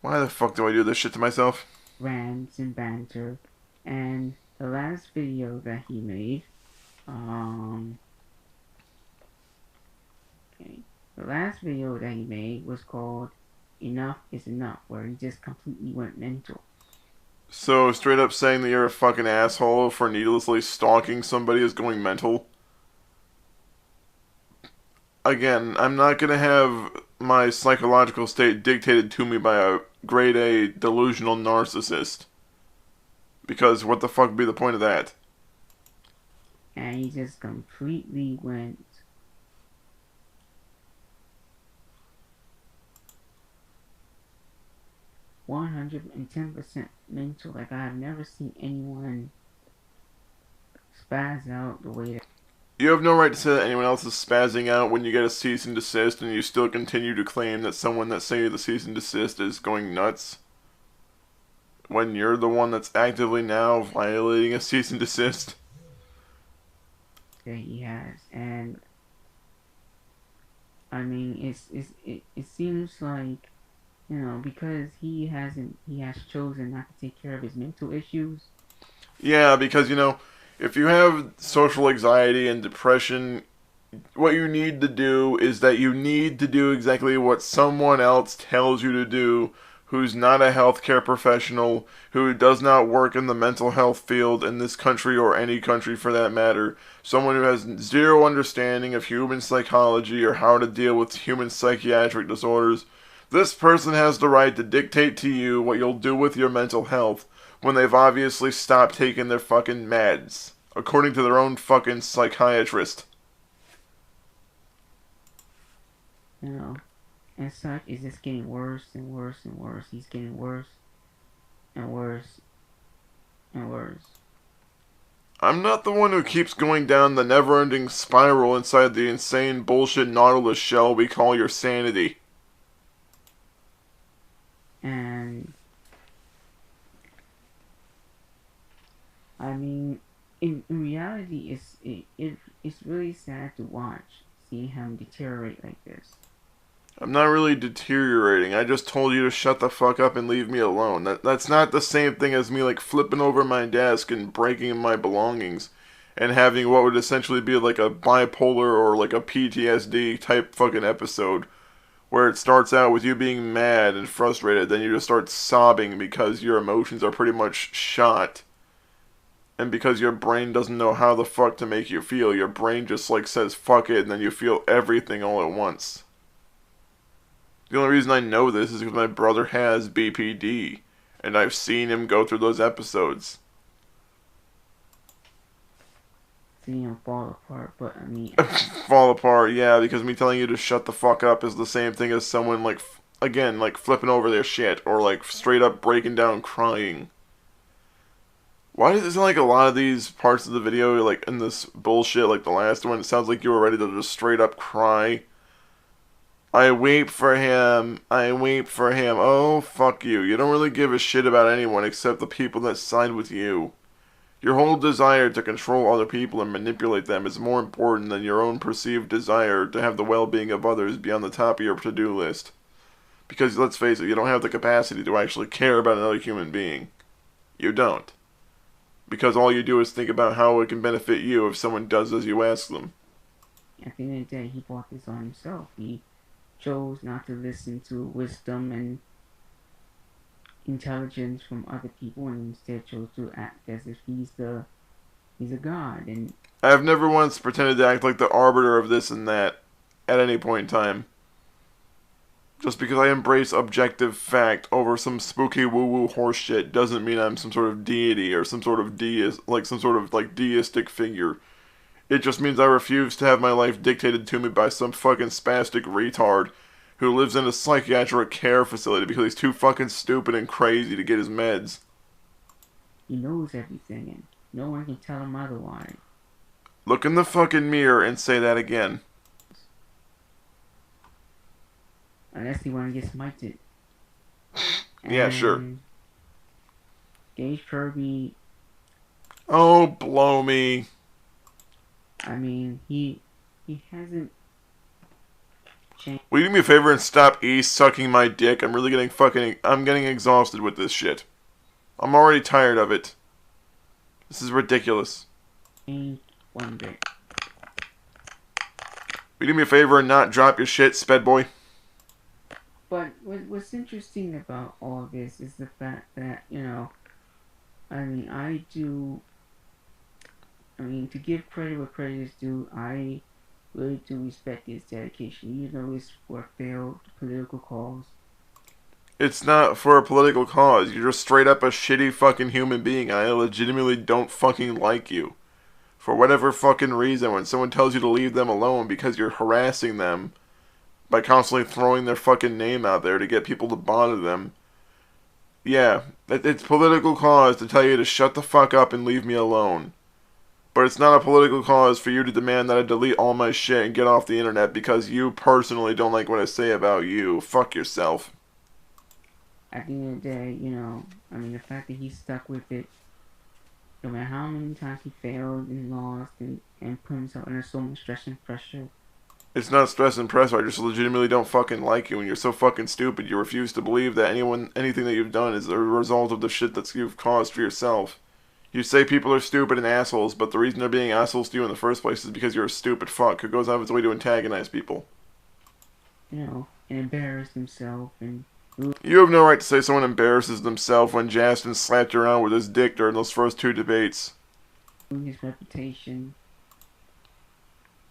Why the fuck do I do this shit to myself? rants and banter. And the last video that he made, um, okay, the last video that he made was called "Enough Is Enough," where he just completely went mental. So, straight up saying that you're a fucking asshole for needlessly stalking somebody is going mental. Again, I'm not gonna have my psychological state dictated to me by a grade A delusional narcissist. Because what the fuck would be the point of that? And he just completely went 110% mental. Like, I've never seen anyone spaz out the way that. You have no right to say that anyone else is spazzing out when you get a cease and desist and you still continue to claim that someone that sent you the cease and desist is going nuts. When you're the one that's actively now violating a cease and desist. that he has. And I mean, it seems like, because he has chosen not to take care of his mental issues. Yeah, because, if you have social anxiety and depression, what you need to do is that you need to do exactly what someone else tells you to do who's not a healthcare professional, who does not work in the mental health field in this country or any country for that matter. Someone who has zero understanding of human psychology or how to deal with human psychiatric disorders. This person has the right to dictate to you what you'll do with your mental health when they've obviously stopped taking their fucking meds, according to their own fucking psychiatrist. You know, and such is just getting worse and worse and worse. He's getting worse and worse and worse. I'm not the one who keeps going down the never ending spiral inside the insane bullshit Nautilus shell we call your sanity. And I mean, in reality, it's really sad to watch seeing him deteriorate like this. I'm not really deteriorating. I just told you to shut the fuck up and leave me alone. That's not the same thing as me like flipping over my desk and breaking my belongings and having what would essentially be like a bipolar or like a PTSD type fucking episode where it starts out with you being mad and frustrated, then you just start sobbing because your emotions are pretty much shot. And because your brain doesn't know how the fuck to make you feel, your brain just like says fuck it and then you feel everything all at once. The only reason I know this is because my brother has BPD, and I've seen him go through those episodes. Seeing him fall apart. But I mean, Fall apart, yeah, because me telling you to shut the fuck up is the same thing as someone, like, again, like flipping over their shit, or like straight up breaking down crying. Why does it sound like a lot of these parts of the video, like in this bullshit, like the last one, it sounds like you were ready to just straight up cry? I weep for him. I weep for him. Oh, fuck you. You don't really give a shit about anyone except the people that side with you. Your whole desire to control other people and manipulate them is more important than your own perceived desire to have the well-being of others be on the top of your to-do list. Because let's face it, you don't have the capacity to actually care about another human being. You don't. Because all you do is think about how it can benefit you if someone does as you ask them. at the end of the day, he brought this on himself. He chose not to listen to wisdom and intelligence from other people, and instead chose to act as if he's a god. And I have never once pretended to act like the arbiter of this and that at any point in time. Just because I embrace objective fact over some spooky woo-woo horseshit doesn't mean I'm some sort of deity or some sort of deist, like some sort of like deistic figure. It just means I refuse to have my life dictated to me by some fucking spastic retard who lives in a psychiatric care facility because he's too fucking stupid and crazy to get his meds. he knows everything, and no one can tell him otherwise. Look in the fucking mirror and say that again. Unless he want to get smited. Yeah, sure. And Gage Kirby, Oh, blow me. I mean, he hasn't change. Will you do me a favor and stop sucking my dick? I'm really I'm getting exhausted with this shit. I'm already tired of it. This is ridiculous. One bit. Will you do me a favor and not drop your shit, sped boy? But what's interesting about all this is the fact that, I mean, to give credit where credit is due, I really do respect his dedication, even though it's for a failed political cause. It's not for a political cause. You're just straight up a shitty fucking human being. I legitimately don't fucking like you. For whatever fucking reason, when someone tells you to leave them alone because you're harassing them by constantly throwing their fucking name out there to get people to bother them. Yeah, it's political cause to tell you to shut the fuck up and leave me alone. But it's not a political cause for you to demand that I delete all my shit and get off the internet because you personally don't like what I say about you. Fuck yourself. At the end of the day, the fact that he's stuck with it, no matter how many times he failed and lost and put himself under so much stress and pressure. It's not stress and pressure. I just legitimately don't fucking like you, and you're so fucking stupid. You refuse to believe that anything that you've done is a result of the shit that you've caused for yourself. You say people are stupid and assholes, but the reason they're being assholes to you in the first place is because you're a stupid fuck who goes out of his way to antagonize people. And embarrass himself and... You have no right to say someone embarrasses themselves when Justin slapped you around with his dick during those first 2 debates. His reputation.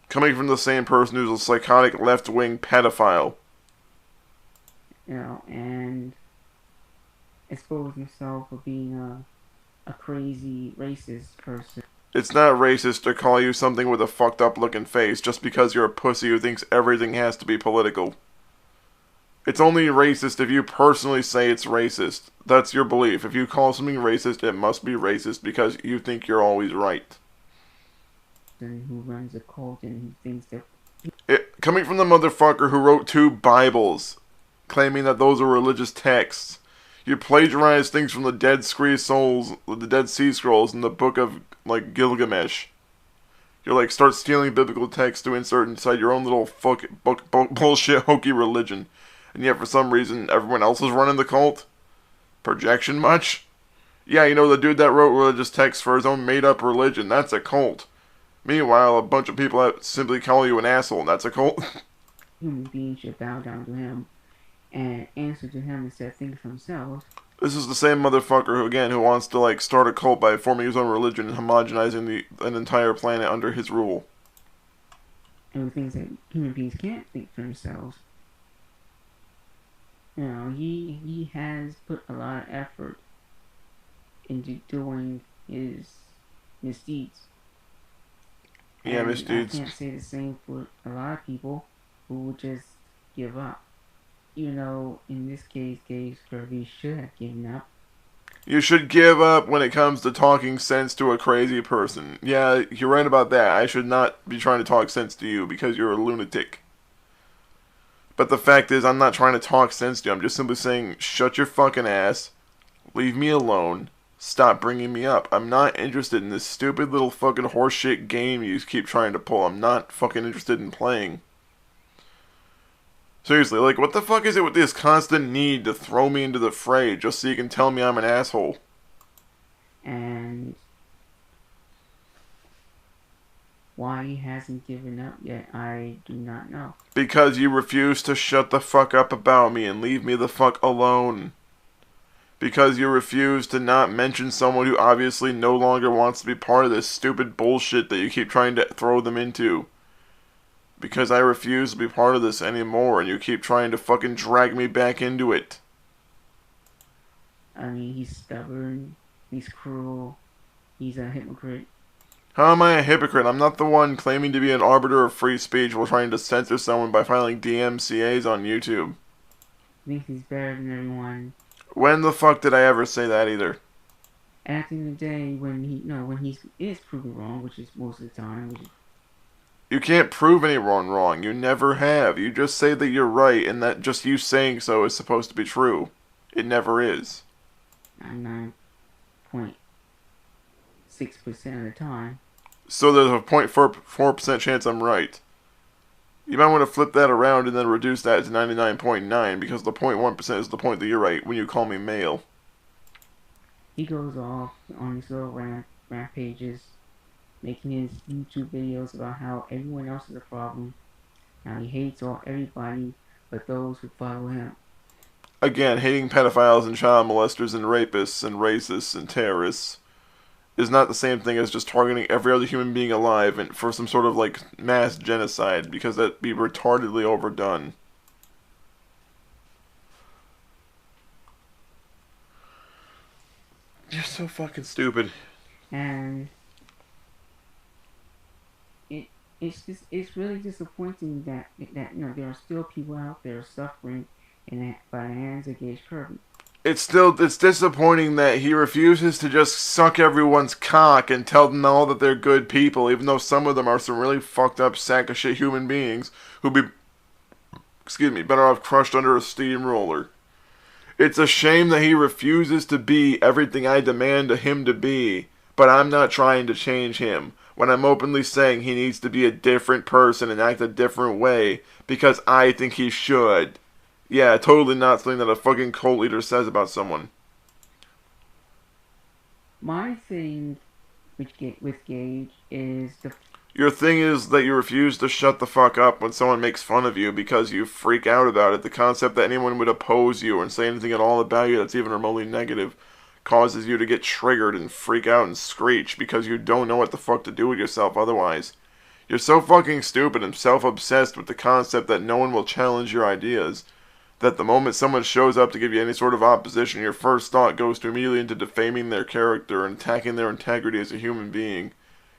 Coming from the same person who's a psychotic left-wing pedophile. And expose himself for being a crazy racist person. It's not racist to call you something with a fucked up looking face just because you're a pussy who thinks everything has to be political. It's only racist if you personally say it's racist. That's your belief. If you call something racist, it must be racist because you think you're always right. And who runs a cult and who thinks that... Coming from the motherfucker who wrote 2 Bibles, claiming that those are religious texts. You plagiarize things from the Dead Sea Scrolls in the book of, Gilgamesh. You, start stealing biblical texts to insert inside your own little bullshit hokey religion. And yet, for some reason, everyone else is running the cult? Projection much? Yeah, the dude that wrote religious texts for his own made-up religion, that's a cult. Meanwhile, a bunch of people that simply call you an asshole, and that's a cult. Human beings should bow down to him and answer to him instead of thinking for themselves. This is the same motherfucker who wants to, start a cult by forming his own religion and homogenizing an entire planet under his rule. And who thinks that human beings can't think for themselves. He has put a lot of effort into doing his misdeeds. Yeah, misdeeds. I can't say the same for a lot of people who would just give up. In this case, Gabe Scurvy should have given up. You should give up when it comes to talking sense to a crazy person. Yeah, you're right about that. I should not be trying to talk sense to you because you're a lunatic. But the fact is, I'm not trying to talk sense to you. I'm just simply saying, shut your fucking ass, leave me alone, stop bringing me up. I'm not interested in this stupid little fucking horseshit game you keep trying to pull. I'm not fucking interested in playing. Seriously, what the fuck is it with this constant need to throw me into the fray just so you can tell me I'm an asshole? And why he hasn't given up yet, I do not know. Because you refuse to shut the fuck up about me and leave me the fuck alone. Because you refuse to not mention someone who obviously no longer wants to be part of this stupid bullshit that you keep trying to throw them into. Because I refuse to be part of this anymore, and you keep trying to fucking drag me back into it. I mean, he's stubborn, he's cruel, he's a hypocrite. How am I a hypocrite? I'm not the one claiming to be an arbiter of free speech while trying to censor someone by filing DMCAs on YouTube. He thinks he's better than everyone. When the fuck did I ever say that either? At the end of the day, when he is proven wrong, which is most of the time, You can't prove anyone wrong. You never have. You just say that you're right, and that just you saying so is supposed to be true. It never is. 99.6% of the time. So there's a 0.4% chance I'm right. You might want to flip that around and then reduce that to 99.9 because the 0.1% is the point that you're right when you call me male. He goes off on these little rampages, making his YouTube videos about how everyone else is a problem, how he hates everybody but those who follow him. Again, hating pedophiles and child molesters and rapists and racists and terrorists is not the same thing as just targeting every other human being alive and for some sort of like mass genocide because that'd be retardedly overdone. You're so fucking stupid. And it's really disappointing that there are still people out there suffering by the hands of Gage Kirby. It's disappointing that he refuses to just suck everyone's cock and tell them all that they're good people, even though some of them are some really fucked up sack of shit human beings who'd be, better off crushed under a steamroller. It's a shame that he refuses to be everything I demand him to be, but I'm not trying to change him when I'm openly saying he needs to be a different person and act a different way because I think he should. Yeah, totally not something that a fucking cult leader says about someone. My thing with Gage is Your thing is that you refuse to shut the fuck up when someone makes fun of you because you freak out about it. The concept that anyone would oppose you and say anything at all about you that's even remotely negative causes you to get triggered and freak out and screech because you don't know what the fuck to do with yourself otherwise. You're so fucking stupid and self-obsessed with the concept that no one will challenge your ideas that the moment someone shows up to give you any sort of opposition, your first thought goes to immediately into defaming their character and attacking their integrity as a human being,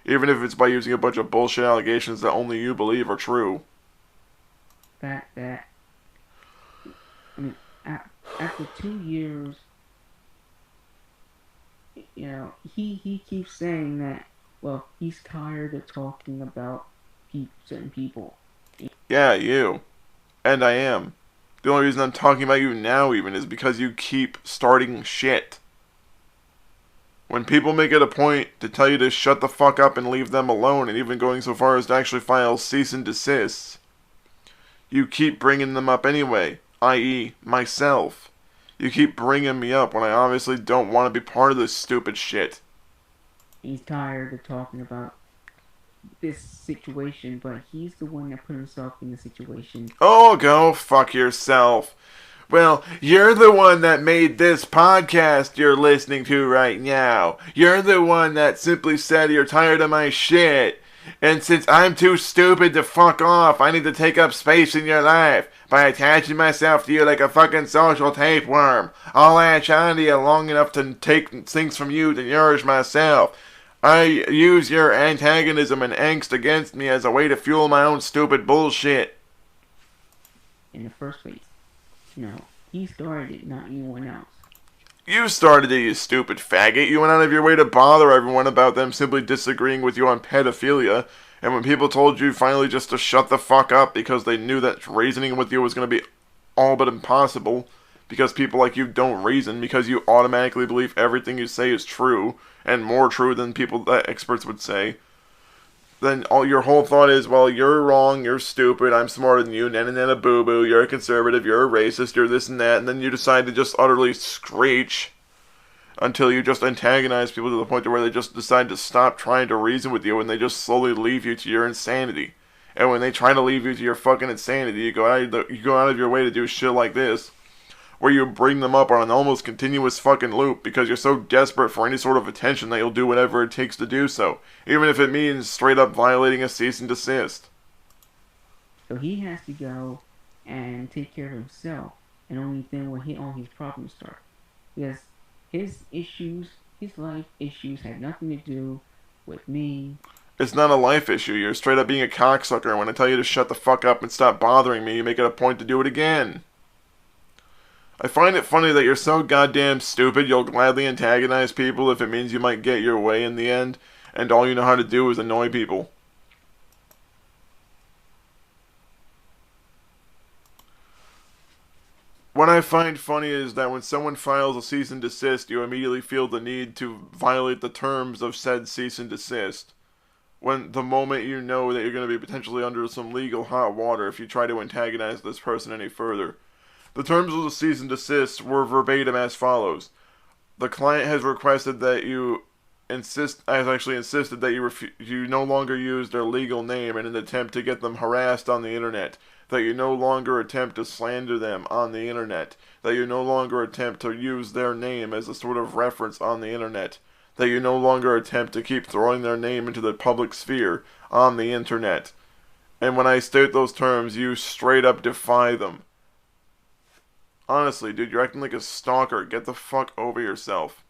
even if it's by using a bunch of bullshit allegations that only you believe are true. Fact that, I mean, after 2 years, he keeps saying that, well, he's tired of talking about certain people. Yeah, you. And I am. The only reason I'm talking about you now even is because you keep starting shit. When people make it a point to tell you to shut the fuck up and leave them alone, and even going so far as to actually file cease and desist, you keep bringing them up anyway, i.e. myself. You keep bringing me up when I obviously don't want to be part of this stupid shit. He's tired of talking about this situation, but he's the one that put himself in the situation. Oh, go fuck yourself. Well, you're the one that made this podcast you're listening to right now. You're the one that simply said you're tired of my shit. And since I'm too stupid to fuck off, I need to take up space in your life by attaching myself to you like a fucking social tapeworm. I'll latch onto you long enough to take things from you to nourish myself. I use your antagonism and angst against me as a way to fuel my own stupid bullshit. In the first place, he started it, not anyone else. You started it, you stupid faggot. You went out of your way to bother everyone about them simply disagreeing with you on pedophilia. And when people told you finally just to shut the fuck up because they knew that reasoning with you was going to be all but impossible, because people like you don't reason, because you automatically believe everything you say is true, and more true than people that experts would say, then your whole thought is, well, you're wrong, you're stupid, I'm smarter than you, nana boo boo, you're a conservative, you're a racist, you're this and that, and then you decide to just utterly screech until you just antagonize people to the point where they just decide to stop trying to reason with you and they just slowly leave you to your insanity. And when they try to leave you to your fucking insanity, you go out of your way to do shit like this, where you bring them up on an almost continuous fucking loop because you're so desperate for any sort of attention that you'll do whatever it takes to do so, even if it means straight up violating a cease and desist. So he has to go and take care of himself, and only then will all his problems start. Because his life issues, had nothing to do with me. It's not a life issue. You're straight up being a cocksucker, and when I tell you to shut the fuck up and stop bothering me, you make it a point to do it again. I find it funny that you're so goddamn stupid you'll gladly antagonize people if it means you might get your way in the end, and all you know how to do is annoy people. What I find funny is that when someone files a cease and desist, you immediately feel the need to violate the terms of said cease and desist. when the moment you know that you're going to be potentially under some legal hot water if you try to antagonize this person any further. The terms of the cease and desist were verbatim as follows. The client has requested that you has actually insisted that you no longer use their legal name in an attempt to get them harassed on the internet, that you no longer attempt to slander them on the internet, that you no longer attempt to use their name as a sort of reference on the internet, that you no longer attempt to keep throwing their name into the public sphere on the internet. And when I state those terms, you straight up defy them. Honestly, dude, you're acting like a stalker. Get the fuck over yourself.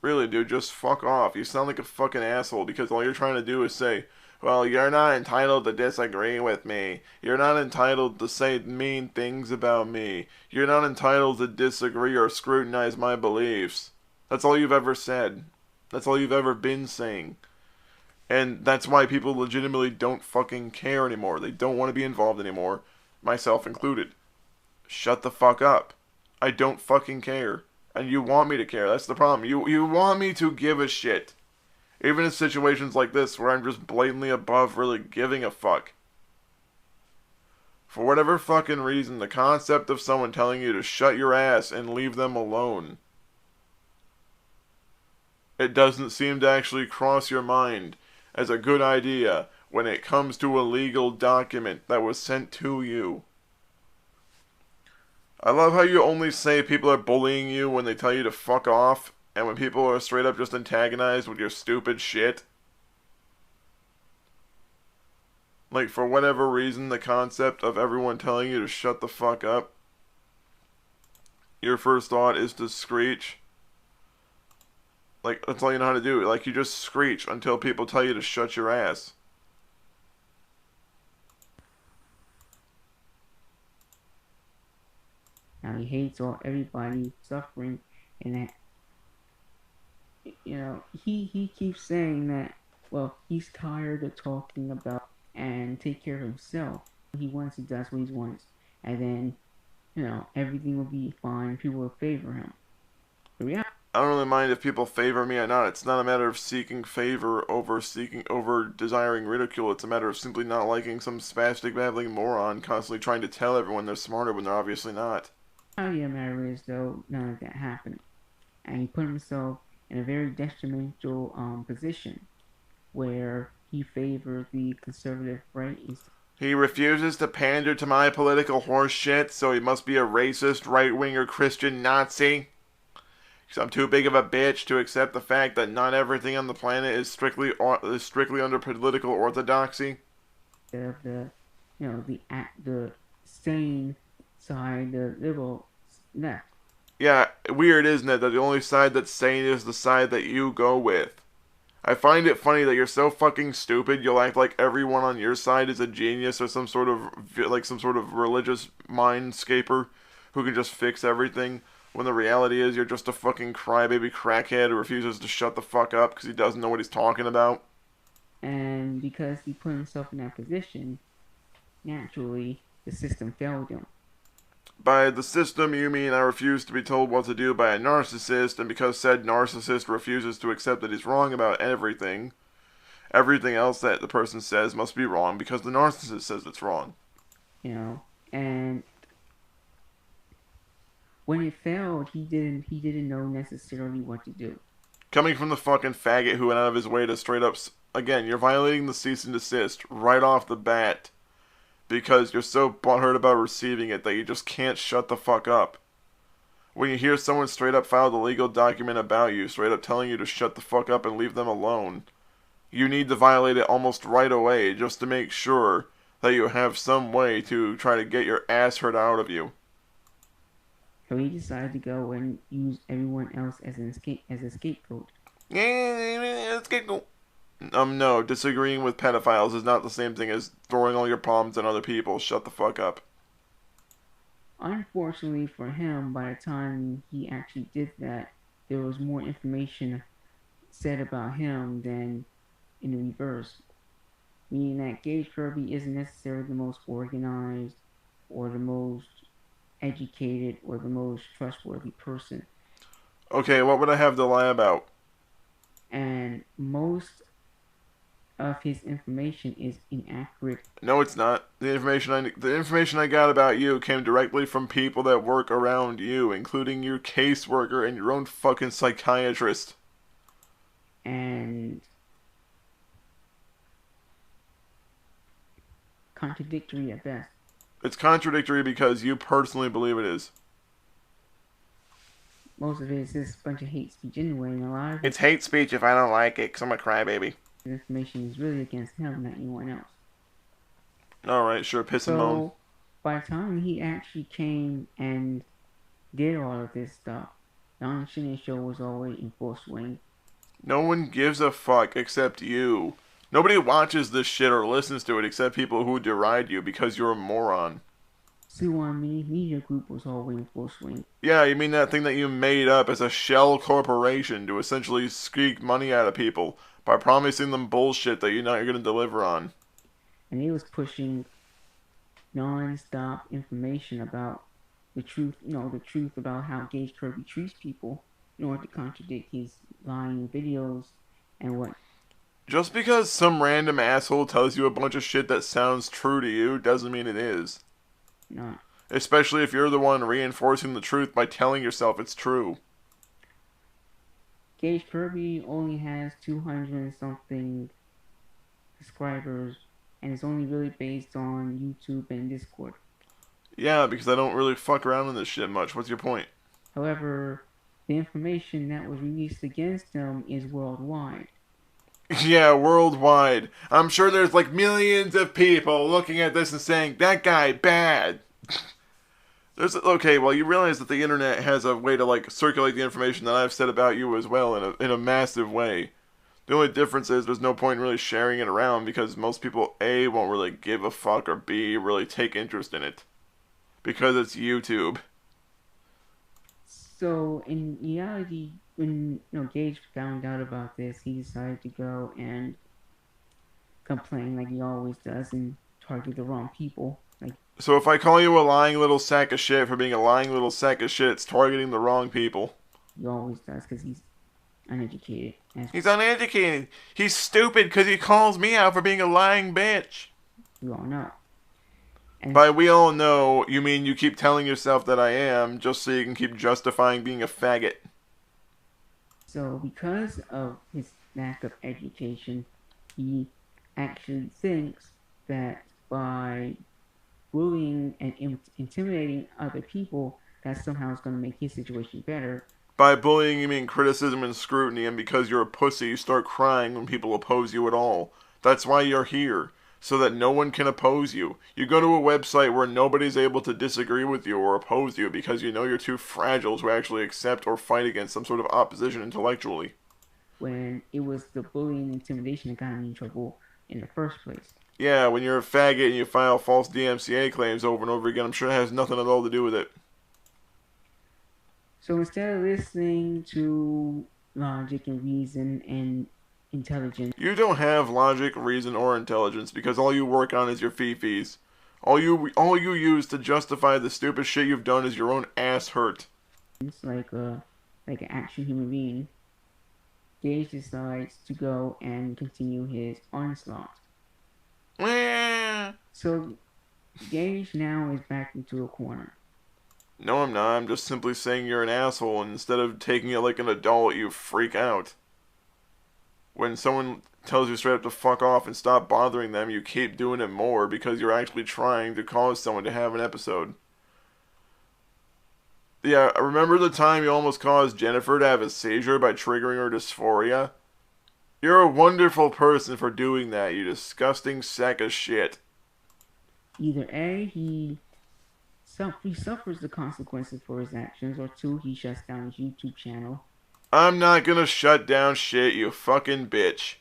Really, dude, just fuck off. You sound like a fucking asshole because all you're trying to do is say, well, you're not entitled to disagree with me. You're not entitled to say mean things about me. You're not entitled to disagree or scrutinize my beliefs. That's all you've ever said. That's all you've ever been saying. And that's why people legitimately don't fucking care anymore. They don't want to be involved anymore, myself included. Shut the fuck up. I don't fucking care. And you want me to care. That's the problem. You want me to give a shit. Even in situations like this where I'm just blatantly above really giving a fuck. For whatever fucking reason, the concept of someone telling you to shut your ass and leave them alone, it doesn't seem to actually cross your mind as a good idea when it comes to a legal document that was sent to you. I love how you only say people are bullying you when they tell you to fuck off, and when people are straight up just antagonized with your stupid shit. Like, for whatever reason, the concept of everyone telling you to shut the fuck up, your first thought is to screech. Like, that's all you know how to do. Like, you just screech until people tell you to shut your ass. Now he hates all everybody suffering, and that he keeps saying that. Well, he's tired of talking about and take care of himself. He wants to does what he wants, and then everything will be fine. People will favor him. The reality. I don't really mind if people favor me or not. It's not a matter of seeking favor over desiring ridicule. It's a matter of simply not liking some spastic babbling moron constantly trying to tell everyone they're smarter when they're obviously not. The reality of the matter is, though, none of that happened, and he put himself in a very detrimental position where he favored the conservative right. He refuses to pander to my political horseshit, so he must be a racist, right-winger Christian Nazi. Because I'm too big of a bitch to accept the fact that not everything on the planet is strictly under political orthodoxy. Of the sane side, the liberal left. Yeah, weird, isn't it, that the only side that's sane is the side that you go with. I find it funny that you're so fucking stupid you'll act like everyone on your side is a genius or some sort of religious mindscaper who can just fix everything, when the reality is you're just a fucking crybaby crackhead who refuses to shut the fuck up because he doesn't know what he's talking about. And because he put himself in that position, naturally the system failed him. By the system, you mean I refuse to be told what to do by a narcissist, and because said narcissist refuses to accept that he's wrong about everything else that the person says must be wrong because the narcissist says it's wrong. And when it failed, he didn't know necessarily what to do. Coming from the fucking faggot who went out of his way to straight up... Again, you're violating the cease and desist right off the bat because you're so butthurt about receiving it that you just can't shut the fuck up. When you hear someone straight up file the legal document about you, straight up telling you to shut the fuck up and leave them alone, you need to violate it almost right away just to make sure that you have some way to try to get your ass hurt out of you. So he decided to go and use everyone else as a scapegoat. Scapegoat. No, disagreeing with pedophiles is not the same thing as throwing all your problems on other people. Shut the fuck up. Unfortunately for him, by the time he actually did that, there was more information said about him than in the reverse. meaning that Gage Kirby isn't necessarily the most organized or the most educated or the most trustworthy person. Okay, what would I have to lie about? And most of his information is inaccurate. No, it's not. The information I got about you came directly from people that work around you, including your caseworker and your own fucking psychiatrist. And contradictory at best. It's contradictory because you personally believe it is. Most of it is just a bunch of hate speech anyway, and a lot of It's hate speech if I don't like it, because I'm a crybaby. his information is really against him, not anyone else. Alright, sure, piss and moan. So by the time he actually came and did all of this stuff, the Shinny show was already in full swing. No one gives a fuck except you. Nobody watches this shit or listens to it except people who deride you because you're a moron. Suwon Media Group was already in full swing. Yeah, you mean that thing that you made up as a shell corporation to essentially squeak money out of people by promising them bullshit that you know you're going to deliver on. And he was pushing non-stop information about the truth, the truth about how Gage Kirby treats people in order to contradict his lying videos and what. Just because some random asshole tells you a bunch of shit that sounds true to you doesn't mean it is. Not. Especially if you're the one reinforcing the truth by telling yourself it's true. Gage Kirby only has 200 and something subscribers, and it's only really based on YouTube and Discord. Yeah, because I don't really fuck around in this shit much. What's your point? However, the information that was released against him is worldwide. Yeah, worldwide. I'm sure there's like millions of people looking at this and saying, that guy bad. Okay, well, you realize that the internet has a way to like circulate the information that I've said about you as well in a massive way. The only difference is there's no point in really sharing it around because most people A won't really give a fuck or B really take interest in it because it's YouTube. So in reality, when Gage found out about this, he decided to go and complain like he always does and target the wrong people. Like, So if I call you a lying little sack of shit for being a lying little sack of shit, it's targeting the wrong people. he always does because he's uneducated. He's uneducated. He's stupid because he calls me out for being a lying bitch. We all know. And By we all know, you mean you keep telling yourself that I am just so you can keep justifying being a faggot. So because of his lack of education, he actually thinks that by bullying and intimidating other people, that somehow is going to make his situation better. By bullying, you mean criticism and scrutiny, and because you're a pussy, you start crying when people oppose you at all. That's why you're here, so that no one can oppose you. You go to a website where nobody's able to disagree with you or oppose you because you know you're too fragile to actually accept or fight against some sort of opposition intellectually. When it was the bullying and intimidation that got him in trouble in the first place. Yeah, when you're a faggot and you file false DMCA claims over and over again, I'm sure it has nothing at all to do with it. So instead of listening to logic and reason and intelligence, You don't have logic, reason, or intelligence because all you work on is your fee-fees. All you use to justify the stupid shit you've done is your own ass hurt. it's like an actual human being. Gage decides to go and continue his onslaught. So Gage now is backed into a corner. No, I'm not. I'm just simply saying you're an asshole, and instead of taking it like an adult, you freak out. When someone tells you straight up to fuck off and stop bothering them, you keep doing it more because you're actually trying to cause someone to have an episode. Yeah, remember the time you almost caused Jennifer to have a seizure by triggering her dysphoria? You're a wonderful person for doing that, you disgusting sack of shit. Either A, he suffers the consequences for his actions, or 2, he shuts down his YouTube channel. I'm not gonna shut down shit, you fucking bitch.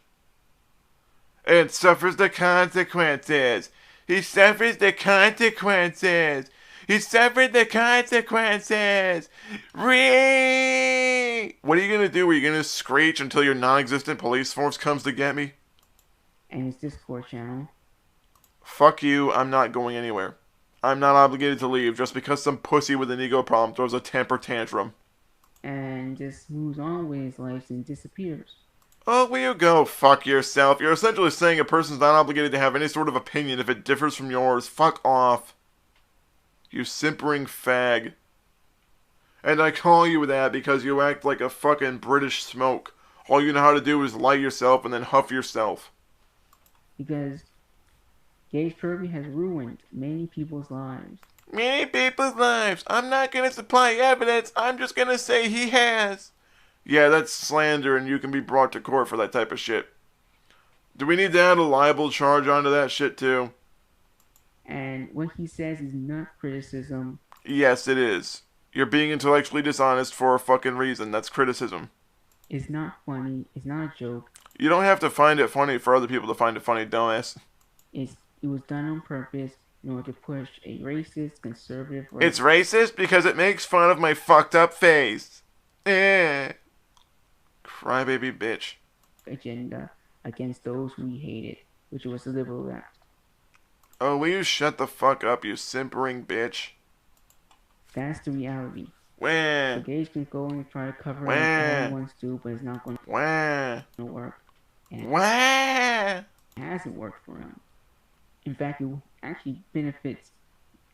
It suffers the consequences. He suffers the consequences. He suffered the consequences. What are you gonna do? Are you gonna screech until your non-existent police force comes to get me? and his Discord channel. Fuck you, I'm not going anywhere. I'm not obligated to leave just because some pussy with an ego problem throws a temper tantrum. And just moves on with his life and disappears. Oh, will you go fuck yourself? You're essentially saying a person's not obligated to have any sort of opinion if it differs from yours. Fuck off. You simpering fag. And I call you that because you act like a fucking British smoke. All you know how to do is light yourself and then huff yourself. Because Gage Kirby has ruined many people's lives. Many people's lives. I'm not gonna supply evidence. I'm just gonna say he has. Yeah, that's slander and you can be brought to court for that type of shit. Do we need to add a libel charge onto that shit too? And what he says is not criticism. Yes, it is. You're being intellectually dishonest for a fucking reason. That's criticism. It's not funny. It's not a joke. You don't have to find it funny for other people to find it funny, dumbass. It was done on purpose in order to push a racist, conservative. It's racist because it makes fun of my fucked up face. Eh. Crybaby bitch. Agenda against those we hated, which was the liberal left. Oh, will you shut the fuck up, you simpering bitch? That's the reality. Wah. So Gage can go and try to cover it all he wants to, but it's not going to work. And it hasn't worked for him. In fact, it actually benefits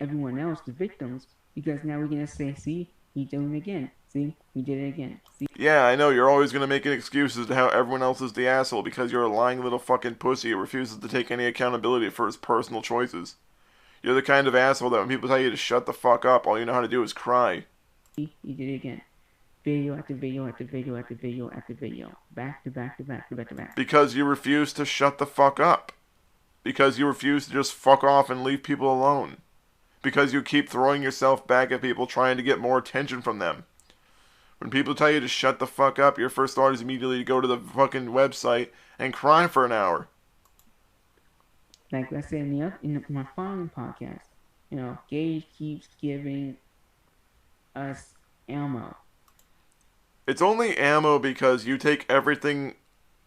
everyone else, the victims, because now we're going to say, see, he's doing it again. See, he did it again. See? Yeah, I know, you're always gonna make an excuse as to how everyone else is the asshole because you're a lying little fucking pussy who refuses to take any accountability for his personal choices. You're the kind of asshole that when people tell you to shut the fuck up, all you know how to do is cry. He did it again. Video after video after video after video after video. Back to back to back to back to back. Because you refuse to shut the fuck up. Because you refuse to just fuck off and leave people alone. Because you keep throwing yourself back at people trying to get more attention from them. When people tell you to shut the fuck up, your first thought is immediately to go to the fucking website and cry for an hour. Like I said in my following podcast, Gage keeps giving us ammo. It's only ammo because you take everything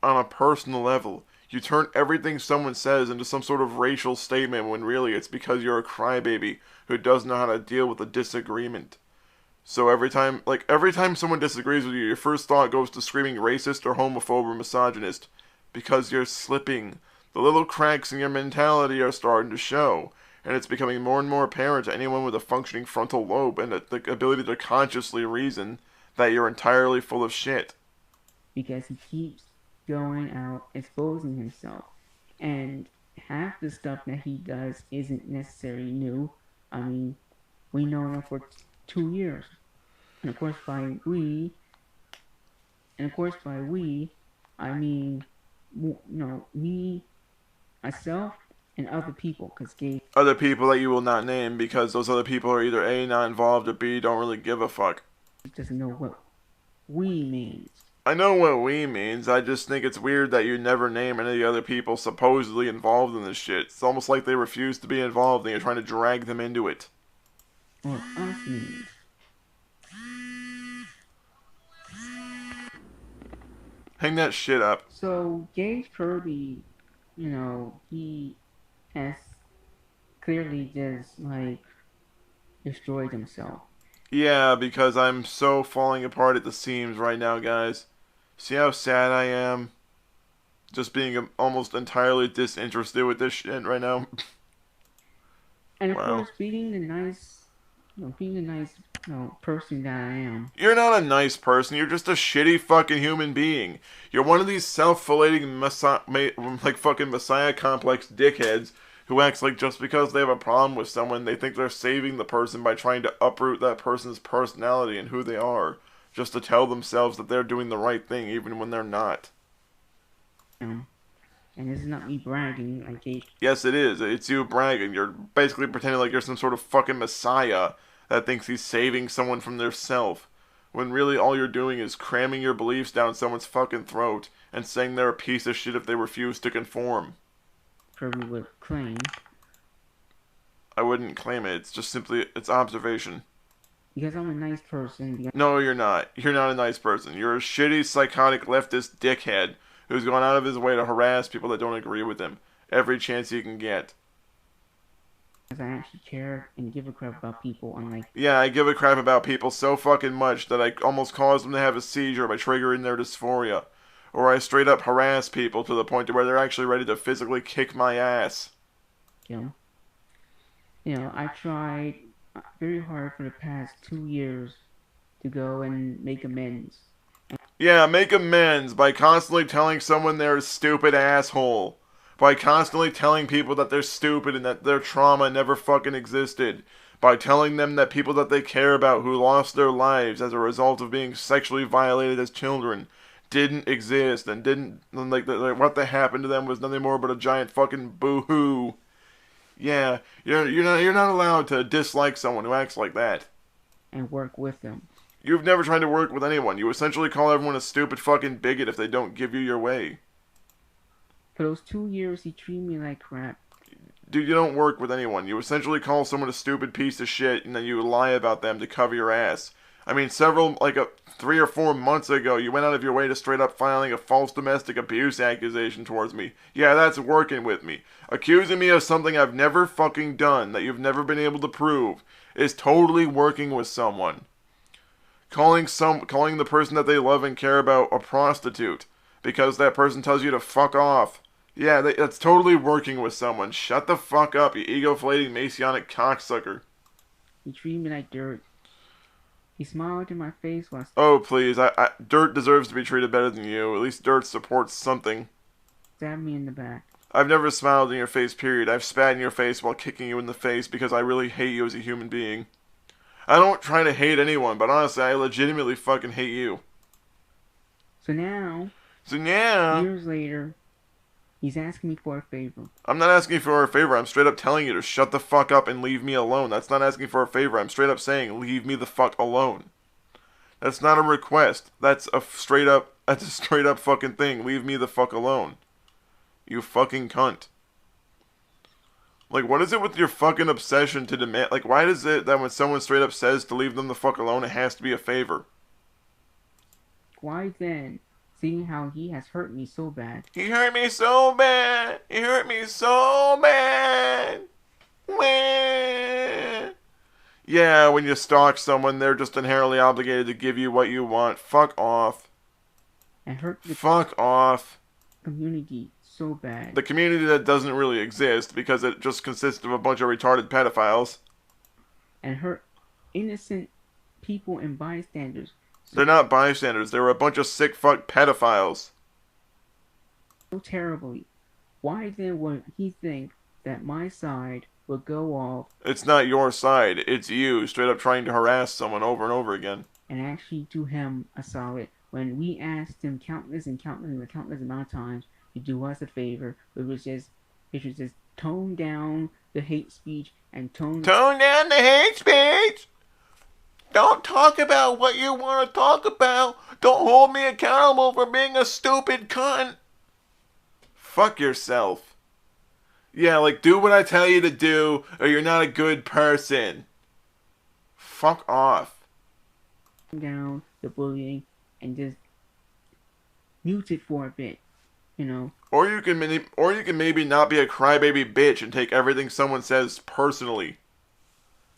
on a personal level. You turn everything someone says into some sort of racial statement when really it's because you're a crybaby who doesn't know how to deal with a disagreement. So every time someone disagrees with you, your first thought goes to screaming racist or homophobe or misogynist. Because you're slipping. The little cracks in your mentality are starting to show. And it's becoming more and more apparent to anyone with a functioning frontal lobe and the ability to consciously reason that you're entirely full of shit. Because he keeps going out, exposing himself. And half the stuff that he does isn't necessarily new. I mean, we know him for 2 years. And of course by we, I mean, me, myself, and other people, because Gage... Other people that you will not name because those other people are either A, not involved, or B, don't really give a fuck. Doesn't know what we means. I know what we means, I just think it's weird that you never name any of the other people supposedly involved in this shit. It's almost like they refuse to be involved and you're trying to drag them into it. Or us means. Hang that shit up. So, Gage Kirby, he has clearly just, destroyed himself. Yeah, because I'm so falling apart at the seams right now, guys. See how sad I am? Just being almost entirely disinterested with this shit right now. And of course, being the nice person that I am. You're not a nice person. You're just a shitty fucking human being. You're one of these self-flagellating fucking Messiah complex dickheads who acts like just because they have a problem with someone, they think they're saving the person by trying to uproot that person's personality and who they are, just to tell themselves that they're doing the right thing even when they're not. And this is not me bragging, like Gage. Yes, it is. It's you bragging. You're basically pretending like you're some sort of fucking messiah that thinks he's saving someone from their self, when really all you're doing is cramming your beliefs down someone's fucking throat and saying they're a piece of shit if they refuse to conform. Kirby would claim. I wouldn't claim it. It's just simply, it's observation. Because I'm a nice person. No, you're not. You're not a nice person. You're a shitty, psychotic leftist dickhead who's gone out of his way to harass people that don't agree with him every chance he can get. Because I actually care and give a crap about people, unlike Yeah, I give a crap about people so fucking much that I almost cause them to have a seizure by triggering their dysphoria. Or I straight up harass people to the point where they're actually ready to physically kick my ass. you I tried very hard for the past 2 years to go and make amends. Yeah, make amends by constantly telling someone they're a stupid asshole. By constantly telling people that they're stupid and that their trauma never fucking existed. By telling them that people that they care about who lost their lives as a result of being sexually violated as children didn't exist and didn't, like what that happened to them was nothing more but a giant fucking boo-hoo. Yeah, you're not allowed to dislike someone who acts like that. And work with them. You've never tried to work with anyone. You essentially call everyone a stupid fucking bigot if they don't give you your way. For those 2 years, he treated me like crap. Dude, you don't work with anyone. You essentially call someone a stupid piece of shit and then you lie about them to cover your ass. I mean, 3 or 4 months ago, you went out of your way to straight up filing a false domestic abuse accusation towards me. Yeah, that's working with me. Accusing me of something I've never fucking done that you've never been able to prove is totally working with someone. Calling the person that they love and care about a prostitute because that person tells you to fuck off. Yeah, that's totally working with someone. Shut the fuck up, you ego-flating Messianic cocksucker. He treated me like dirt. He smiled in my face while Oh, please. Dirt deserves to be treated better than you. At least Dirt supports something. stabbed me in the back. I've never smiled in your face, period. I've spat in your face while kicking you in the face because I really hate you as a human being. I don't try to hate anyone, but honestly, I legitimately fucking hate you. So now, Yeah, years later, he's asking me for a favor. I'm not asking for a favor. I'm straight up telling you to shut the fuck up and leave me alone. That's not asking for a favor. I'm straight up saying leave me the fuck alone. That's not a request. That's a straight up fucking thing. Leave me the fuck alone. You fucking cunt. Like, what is it with your fucking obsession to demand? Like, why is it that when someone straight up says to leave them the fuck alone, it has to be a favor? Why then, seeing how he has hurt me so bad? He hurt me so bad. He hurt me so bad. Wah. Yeah, when you stalk someone, they're just inherently obligated to give you what you want. Fuck off. And hurt the Fuck off. community so bad. The community that doesn't really exist because it just consists of a bunch of retarded pedophiles. And hurt innocent people and bystanders. They're not bystanders. They were a bunch of sick fuck pedophiles. So terribly. Why then would he think that my side would go off It's not your side. It's you straight up trying to harass someone over and over again. and actually do him a solid when we asked him countless amount of times to do us a favor, which was just tone down the hate speech and tone Tone down the hate speech! Don't talk about what you want to talk about. Don't hold me accountable for being a stupid cunt. Fuck yourself. Yeah, like, do what I tell you to do, or you're not a good person. Fuck off. down the bullying and just mute it for a bit, Or you can maybe not be a crybaby bitch and take everything someone says personally.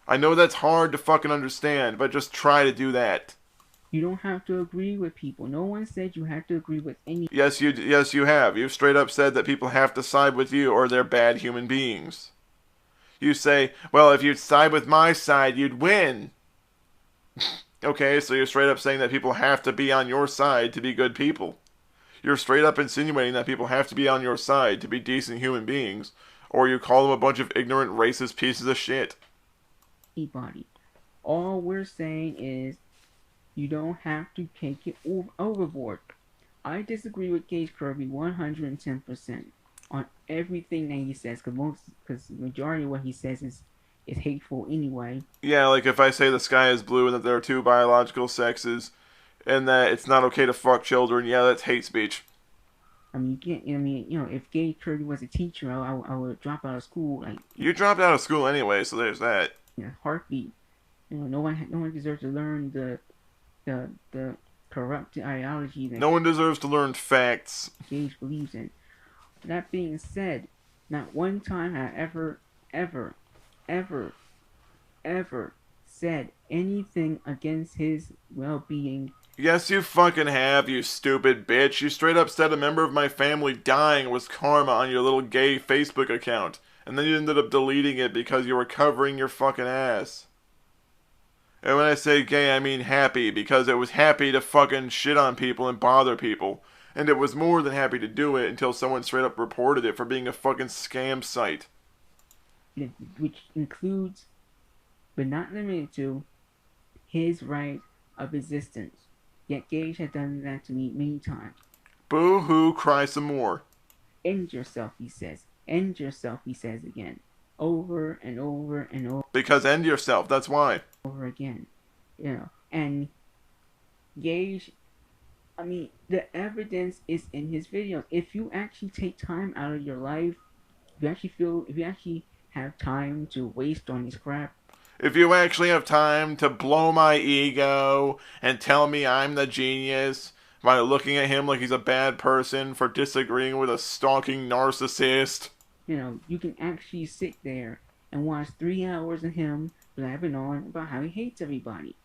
I know that's hard to fucking understand, but just try to do that. You don't have to agree with people. No one said you have to agree with any. Yes, you have. You've straight up said that people have to side with you or they're bad human beings. You say, well, if you'd side with my side, you'd win. Okay, so you're straight up saying that people have to be on your side to be good people. You're straight up insinuating that people have to be on your side to be decent human beings, or you call them a bunch of ignorant, racist pieces of shit. Anybody. All we're saying is you don't have to take it overboard. I disagree with Gage Kirby 110% on everything that he says, because the majority of what he says is hateful anyway. Yeah, like if I say the sky is blue and that there are two biological sexes, and that it's not okay to fuck children, yeah, that's hate speech. I mean, if Gage Kirby was a teacher, I would drop out of school like. You dropped out of school anyway, so there's that. Heartbeat. No one deserves to learn the corrupted ideology that No one deserves to learn facts. Gage believes in. That being said, not one time have I ever, ever, ever said anything against his well-being. Yes, you fucking have, you stupid bitch. You straight up said a member of my family dying was karma on your little gay Facebook account. And then you ended up deleting it because you were covering your fucking ass. And when I say gay, I mean happy, because it was happy to fucking shit on people and bother people. And it was more than happy to do it until someone straight up reported it for being a fucking scam site. Which includes, but not limited to, his right of existence. Yet Gage had done that to me many times. Boo-hoo, cry some more. End yourself, he says. End yourself, he says again. Over and over and over. Because end yourself, that's why. Over again. And Gage, I mean, the evidence is in his videos. If you actually take time out of your life, if you actually have time to waste on this crap, if you actually have time to blow my ego and tell me I'm the genius by looking at him like he's a bad person for disagreeing with a stalking narcissist. You can actually sit there and watch 3 hours of him blabbing on about how he hates everybody.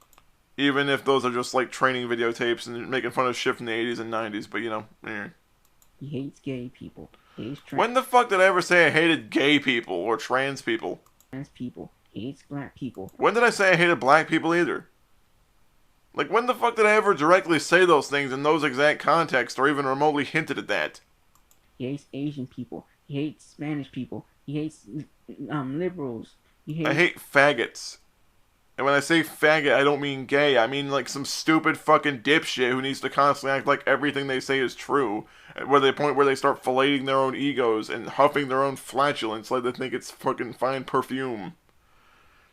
Even if those are just like training videotapes and making fun of shit from the 80s and 90s, but He hates gay people. He hates when the fuck did I ever say I hated gay people or trans people? Trans people. He hates black people. When did I say I hated black people either? Like, when the fuck did I ever directly say those things in those exact contexts or even remotely hinted at that? He hates Asian people. He hates Spanish people. He hates liberals. I hate faggots. And when I say faggot, I don't mean gay. I mean like some stupid fucking dipshit who needs to constantly act like everything they say is true. Where they point where they start filleting their own egos and huffing their own flatulence like they think it's fucking fine perfume.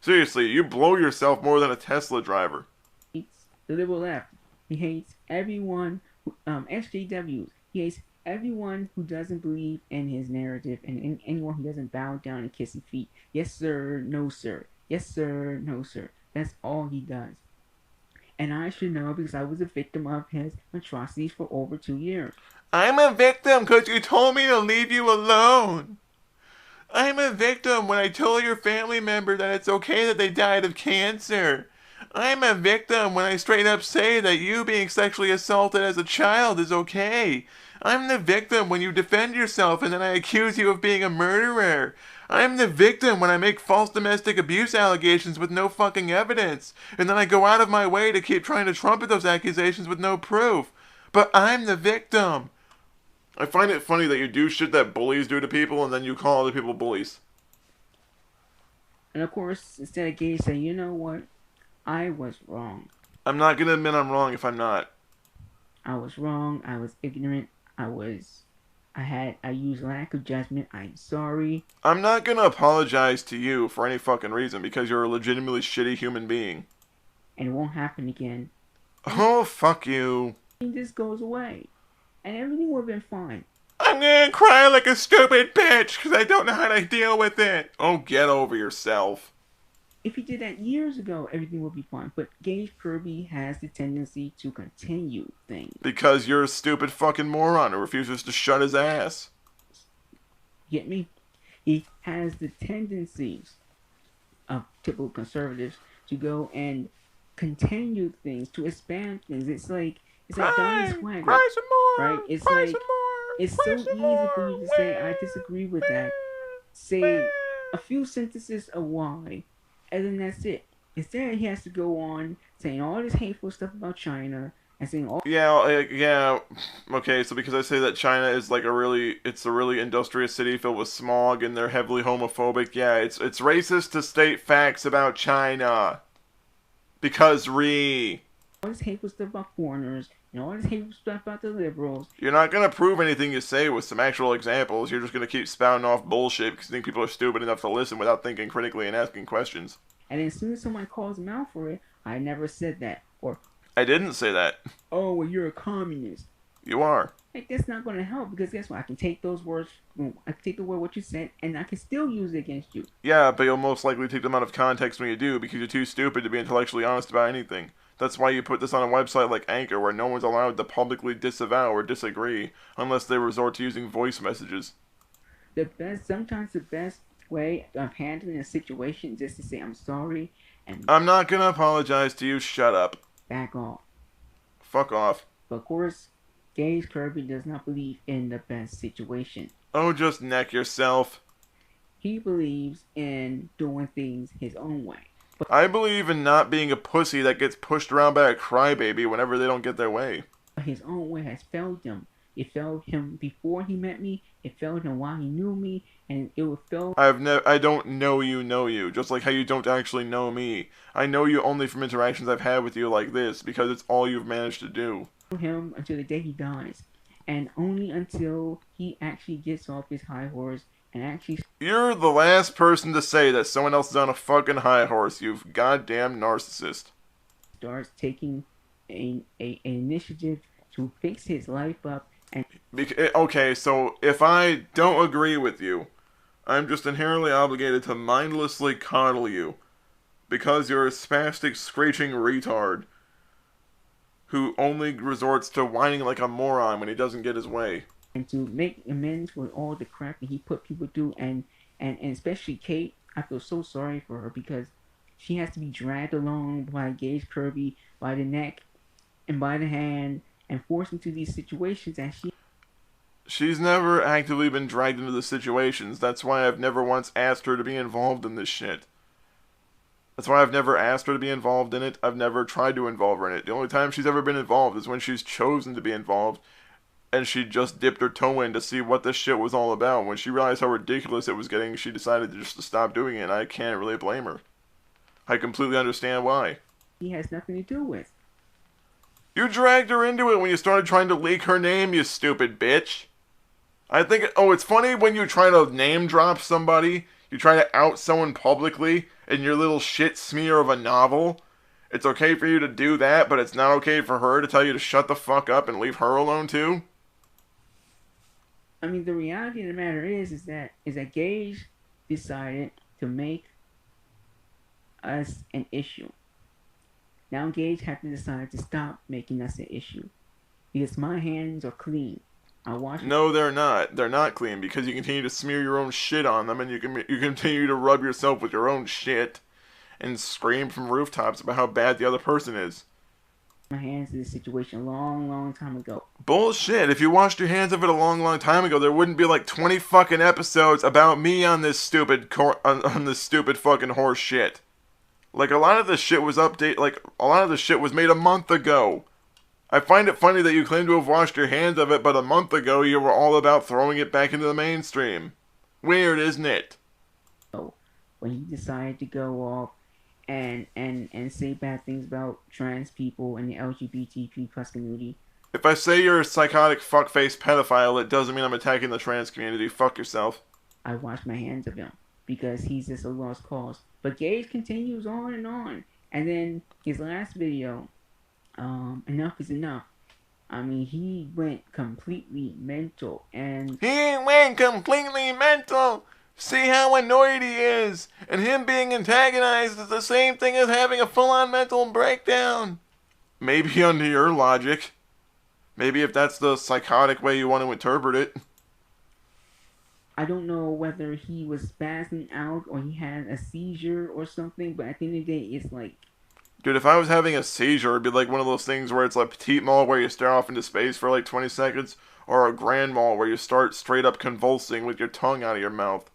Seriously, you blow yourself more than a Tesla driver. He hates the liberal left. He hates everyone, SJWs. He hates everyone who doesn't believe in his narrative and anyone who doesn't bow down and kiss his feet. Yes, sir. No, sir. Yes, sir. No, sir. That's all he does. And I should know because I was a victim of his atrocities for over 2 years. I'm a victim because you told me to leave you alone. I'm a victim when I told your family member that it's okay that they died of cancer. I'm a victim when I straight up say that you being sexually assaulted as a child is okay. I'm the victim when you defend yourself and then I accuse you of being a murderer. I'm the victim when I make false domestic abuse allegations with no fucking evidence, and then I go out of my way to keep trying to trumpet those accusations with no proof. But I'm the victim. I find it funny that you do shit that bullies do to people and then you call other people bullies. And of course, instead of Gage saying, you know what, I was wrong. I'm not gonna admit I'm wrong if I'm not. I was wrong. I was ignorant. I used lack of judgment. I'm sorry. I'm not gonna apologize to you for any fucking reason because you're a legitimately shitty human being. And it won't happen again. Oh, fuck you. And this goes away. And everything would have been fine. I'm gonna cry like a stupid bitch because I don't know how to deal with it. Oh, get over yourself. If he did that years ago, everything would be fine. But Gage Kirby has the tendency to continue things. Because you're a stupid fucking moron who refuses to shut his ass. Get me? He has the tendencies of typical conservatives to go and continue things, to expand things. It's like Donnie Swagger. Cry some more. Right? It's cry like some more, it's so easy for you to say I disagree with that. Say a few sentences of why, and then that's it. Instead, he has to go on saying all this hateful stuff about China and saying all. Yeah. Okay, so because I say that China is like it's a really industrious city filled with smog and they're heavily homophobic. Yeah, it's racist to state facts about China. Because all this hateful stuff about foreigners and all this hateful stuff about the liberals. You're not gonna prove anything you say with some actual examples. You're just gonna keep spouting off bullshit because you think people are stupid enough to listen without thinking critically and asking questions. And then as soon as someone calls him out for it, I never said that. Or I didn't say that. Oh, well, you're a communist. You are. Like, that's not going to help because guess what? I can take those words, I can take the word what you said, and I can still use it against you. Yeah, but you'll most likely take them out of context when you do because you're too stupid to be intellectually honest about anything. That's why you put this on a website like Anchor, where no one's allowed to publicly disavow or disagree unless they resort to using voice messages. Sometimes the best way of handling a situation is just to say I'm sorry and I'm not gonna apologize to you, shut up. back off. Fuck off. But of course, Gage Kirby does not believe in the best situation. Oh, just neck yourself. He believes in doing things his own way. I believe in not being a pussy that gets pushed around by a crybaby whenever they don't get their way. But his own way has failed him. It failed him before he met me. It failed him while he knew me, and it will fail. I don't know you, just like how you don't actually know me. I know you only from interactions I've had with you like this, because it's all you've managed to do. Him until the day he dies, and only until he actually gets off his high horse and actually. You're the last person to say that someone else is on a fucking high horse, you goddamn narcissist. Starts taking an initiative to fix his life up. And okay, so if I don't agree with you, I'm just inherently obligated to mindlessly coddle you because you're a spastic, screeching retard who only resorts to whining like a moron when he doesn't get his way. And to make amends for all the crap that he put people through, and especially Kate, I feel so sorry for her because she has to be dragged along by Gage Kirby by the neck and by the hand and forced into these situations that She's never actively been dragged into the situations. That's why I've never once asked her to be involved in this shit. That's why I've never asked her to be involved in it. I've never tried to involve her in it. The only time she's ever been involved is when she's chosen to be involved, and she just dipped her toe in to see what this shit was all about. When she realized how ridiculous it was getting, she decided just to stop doing it, and I can't really blame her. I completely understand why. he has nothing to do with. You dragged her into it when you started trying to leak her name, you stupid bitch. I think, it's funny when you try to name drop somebody, you try to out someone publicly in your little shit smear of a novel. It's okay for you to do that, but it's not okay for her to tell you to shut the fuck up and leave her alone too? I mean, the reality of the matter is that Gage decided to make us an issue. Now Gage has to decide to stop making us an issue because my hands are clean. I wash. No, they're not. They're not clean because you continue to smear your own shit on them, and you continue to rub yourself with your own shit and scream from rooftops about how bad the other person is. My hands in this situation a long time ago. Bullshit. If you washed your hands of it a long time ago, there wouldn't be like 20 fucking episodes about me on this stupid on this stupid fucking horse shit. Like a lot of this shit was made a month ago. I find it funny that you claim to have washed your hands of it, but a month ago you were all about throwing it back into the mainstream. Weird, isn't it? So, when he decided to go off and say bad things about trans people and the LGBTQ plus community. If I say you're a psychotic fuckface pedophile, it doesn't mean I'm attacking the trans community. Fuck yourself. I wash my hands of him because he's just a lost cause. But Gage continues on and on. And then his last video, enough is enough. I mean, he went completely mental, and he went completely mental. See how annoyed he is, and him being antagonized is the same thing as having a full-on mental breakdown. Maybe under your logic. Maybe if that's the psychotic way you want to interpret it. I don't know whether he was spazzing out or he had a seizure or something, but at the end of the day, it's like... Dude, if I was having a seizure, it'd be like one of those things where it's like petite mall where you stare off into space for like 20 seconds, or a grand mal where you start straight up convulsing with your tongue out of your mouth.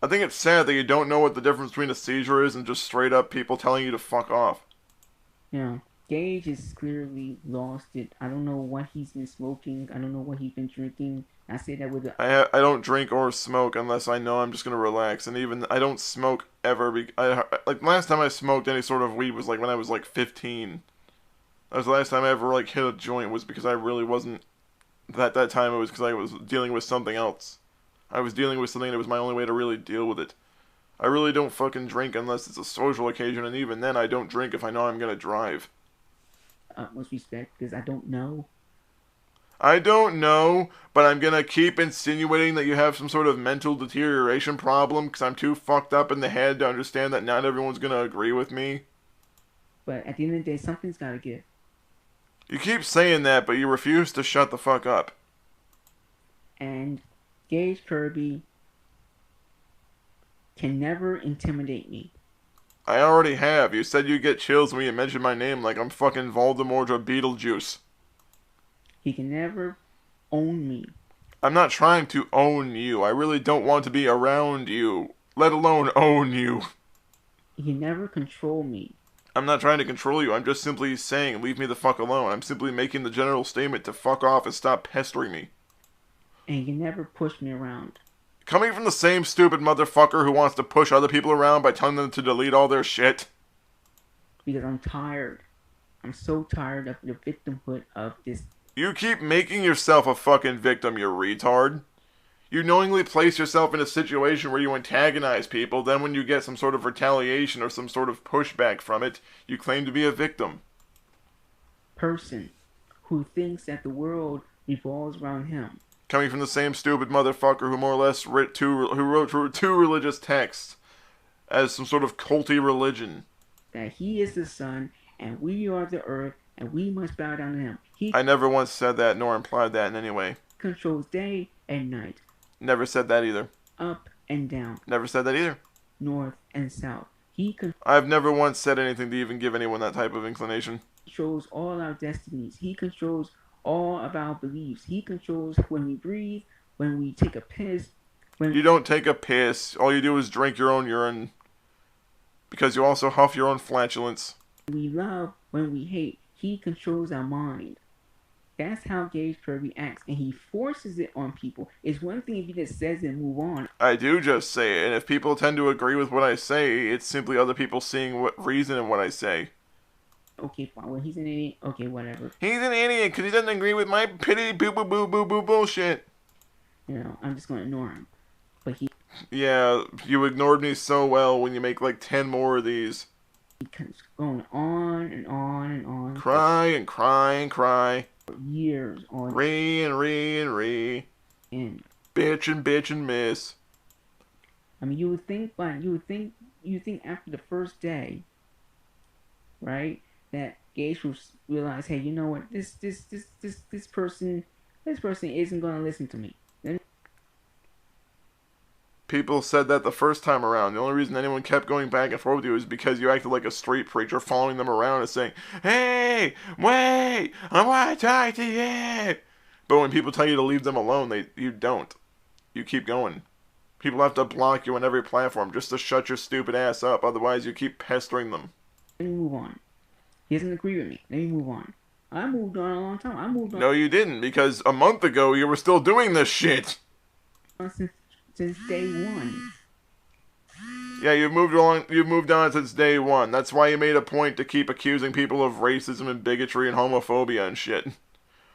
I think it's sad that you don't know what the difference between a seizure is and just straight up people telling you to fuck off. Yeah, Gage is clearly lost it. I don't know what he's been smoking. I don't know what he's been drinking. I say that with I don't drink or smoke unless I know I'm just gonna relax, and even I don't smoke ever. Like last time I smoked any sort of weed was like when I was like 15. That was the last time I ever like hit a joint, was because I really wasn't. That time it was because I was dealing with something else. I was dealing with something that was my only way to really deal with it. I really don't fucking drink unless it's a social occasion, and even then I don't drink if I know I'm gonna drive. Utmost respect, because I don't know. I don't know, but I'm gonna keep insinuating that you have some sort of mental deterioration problem because I'm too fucked up in the head to understand that not everyone's gonna agree with me. But at the end of the day, something's got to give. You keep saying that, but you refuse to shut the fuck up. And Gage Kirby can never intimidate me. I already have. You said you get chills when you mention my name like I'm fucking Voldemort or Beetlejuice. He can never own me. I'm not trying to own you. I really don't want to be around you, let alone own you. He can never control me. I'm not trying to control you. I'm just simply saying, leave me the fuck alone. I'm simply making the general statement to fuck off and stop pestering me. And he can never push me around. Coming from the same stupid motherfucker who wants to push other people around by telling them to delete all their shit. Because I'm tired. I'm so tired of the victimhood of this. You keep making yourself a fucking victim, you retard. You knowingly place yourself in a situation where you antagonize people, then when you get some sort of retaliation or some sort of pushback from it, you claim to be a victim. Person who thinks that the world revolves around him. Coming from the same stupid motherfucker who more or less wrote two religious texts as some sort of culty religion. That he is the sun and we are the earth and we must bow down to him. He I never once said that nor implied that in any way. controls day and night. Never said that either. Up and down. Never said that either. North and south. I've never once said anything to even give anyone that type of inclination. Controls all our destinies. He controls all of our beliefs. He controls when we breathe, when we take a piss. You don't take a piss. All you do is drink your own urine. Because you also huff your own flatulence. We love, when we hate. He controls our mind. That's how Gage Kirby acts, and he forces it on people. It's one thing if he just says it and move on. I do just say it, and if people tend to agree with what I say, it's simply other people seeing what reason in what I say. Okay, fine. Well, he's an idiot. Okay, whatever. He's an idiot because he doesn't agree with my pity boo boo boo boo boo bullshit. You know, I'm just going to ignore him. But he Yeah, you ignored me so well when you make like 10 more of these. keeps going on and on and on. Cry and cry and cry. For years on. Re and re and re. And Bitch and miss. I mean, you would think after the first day, right, that Gage will realize, hey, you know what, this person isn't gonna listen to me. Then People said that the first time around. The only reason anyone kept going back and forth with you is because you acted like a street preacher following them around and saying, hey, wait, I want to talk to you. But when people tell you to leave them alone, you don't. You keep going. People have to block you on every platform just to shut your stupid ass up. Otherwise, you keep pestering them. let me move on. He doesn't agree with me. Let me move on. I moved on a long time. I moved on. No, you didn't, because a month ago you were still doing this shit. Since day one. Yeah, you've moved on since day one. That's why you made a point to keep accusing people of racism and bigotry and homophobia and shit.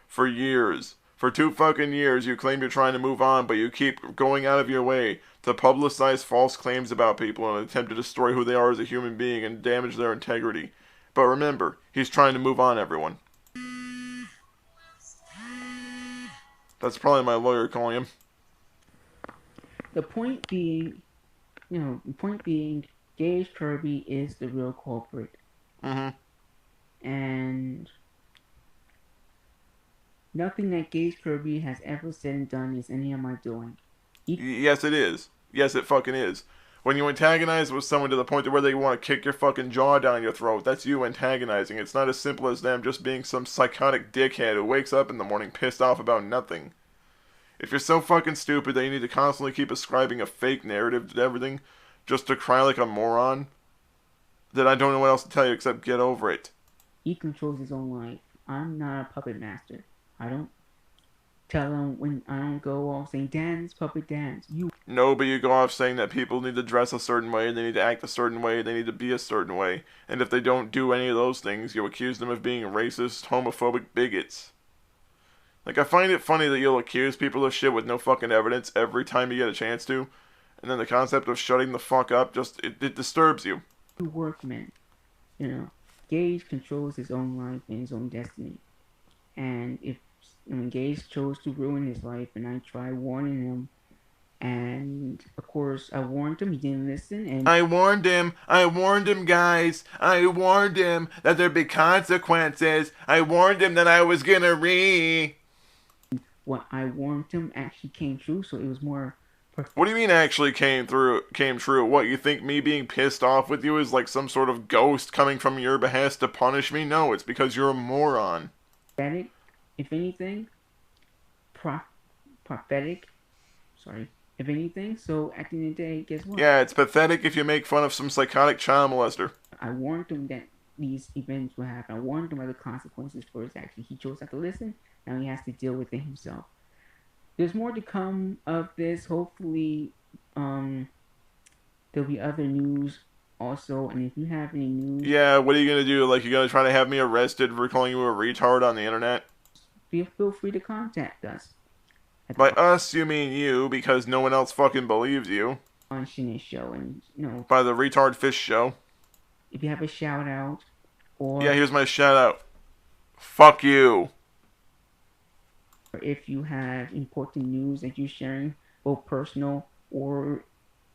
For years. For 2 fucking years, you claim you're trying to move on, but you keep going out of your way to publicize false claims about people in an attempt to destroy who they are as a human being and damage their integrity. But remember, he's trying to move on, everyone. That's probably my lawyer calling him. The point being, Gage Kirby is the real culprit. Mm-hmm. And nothing that Gage Kirby has ever said and done is any of my doing. Yes, it is. Yes, it fucking is. When you antagonize with someone to the point to where they want to kick your fucking jaw down your throat, that's you antagonizing. It's not as simple as them just being some psychotic dickhead who wakes up in the morning pissed off about nothing. If you're so fucking stupid that you need to constantly keep ascribing a fake narrative to everything just to cry like a moron, then I don't know what else to tell you except get over it. He controls his own life. I'm not a puppet master. I don't tell him when I don't go off saying dance, puppet dance. No, but you go off saying that people need to dress a certain way, they need to act a certain way, they need to be a certain way. And if they don't do any of those things, you accuse them of being racist, homophobic bigots. Like, I find it funny that you'll accuse people of shit with no fucking evidence every time you get a chance to. And then the concept of shutting the fuck up it disturbs you. Workman. Gage controls his own life and his own destiny. And when Gage chose to ruin his life and I tried warning him And of course, I warned him. He didn't listen, and I warned him. I warned him, guys. I warned him that there'd be consequences. I warned him that I was gonna what I warned him actually came true. So it was more What do you mean actually came true? What, you think me being pissed off with you is like some sort of ghost coming from your behest to punish me? No, it's because you're a moron. prophetic, if anything, pro- prophetic. Sorry, if anything. So at the end of the day, guess what? Yeah, it's pathetic if you make fun of some psychotic child molester. I warned him that these events would happen. I warned him of the consequences for his actions. He chose not to listen. Now he has to deal with it himself. There's more to come of this. Hopefully, um, there'll be other news also. And if you have any news, Yeah, what are you gonna do? Like, you're gonna try to have me arrested for calling you a retard on the internet? feel free to contact us at the By us, you mean you, because no one else fucking believes you. Shinny Show. And By the Retard Fish Show. if you have a shout out Yeah, or here's my shout out. Fuck you. if you have important news that you're sharing, both personal or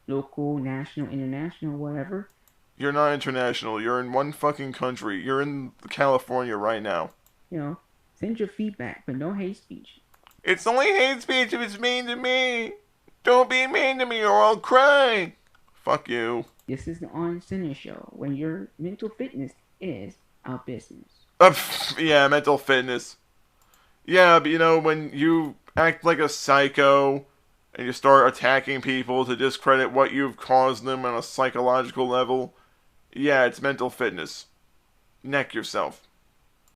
local, national, international, whatever, You're not international. You're in one fucking country. You're in California right now. you know, send your feedback, but no hate speech. It's only hate speech if it's mean to me. Don't be mean to me or I'll cry. Fuck you. This is the On Center Show, when your mental fitness is our business. Yeah, mental fitness. Yeah, but you know, when you act like a psycho and you start attacking people to discredit what you've caused them on a psychological level, yeah, it's mental fitness. Neck yourself.